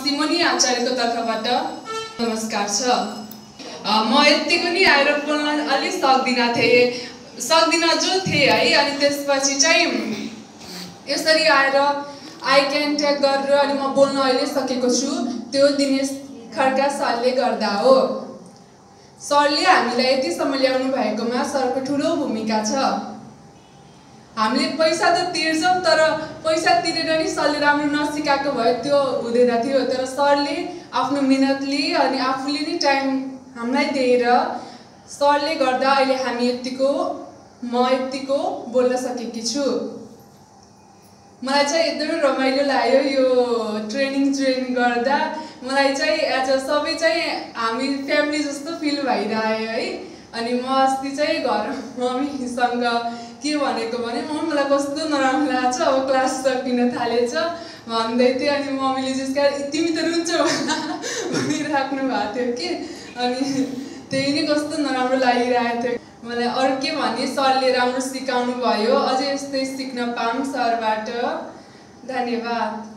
Simoni आचार्यको तर्फबाट नमस्कार छ। म यतिको नि आएर बोल्न अलि सक्दिन जो थिए है। अनि त्यसपछि चाहिँ यसरी आएर आई क्यान ट्याग गरेर अनि म बोल्न अहिले सकेको छु। त्यो दिनेश खड्का सरले गर्दा हो। सरले हामीलाई यतिसम्म ल्याउनु भएकोमा सरको ठुलो भूमिका छ। हामीले पैसा त तिर्छौँ तर पैसा तिरेर नि सरले राम्रो नसिकाएको भए त्यो हुँदैन थियो। तर सरले आफ्नो मिहिनेतले अनि आफूले नि टाइम हामीलाई दिएर सरले गर्दा अहिले हामी म यतिको बोल्न सकेकी छु। मलाई चाहिँ एकदमै रमाइलो लाग्यो यो ट्रेनिङ गर्दा। मलाई चाहिँ एज अ सबै चाहिँ हामी फ्यामिली जस्तो फिल भइरह्यो है। अनि म अस्ति चाहिँ घर मम्मीसँग के भनेको भने मम्मी मलाई कस्तो नराम्रो लाग्छ अब क्लास सकिन थालेछ भन्दै थिएँ। अनि मम्मीले चाहिँ तिमी त रुन्छौ भनिराख्नु भएको थियो कि। अनि त्यही नै कस्तो नराम्रो लागिरहेको थियो मलाई। अरू के भने सरले राम्रो सिकाउनु भयो। अझै यस्तै सिक्न पाऊँ सरबाट। धन्यवाद।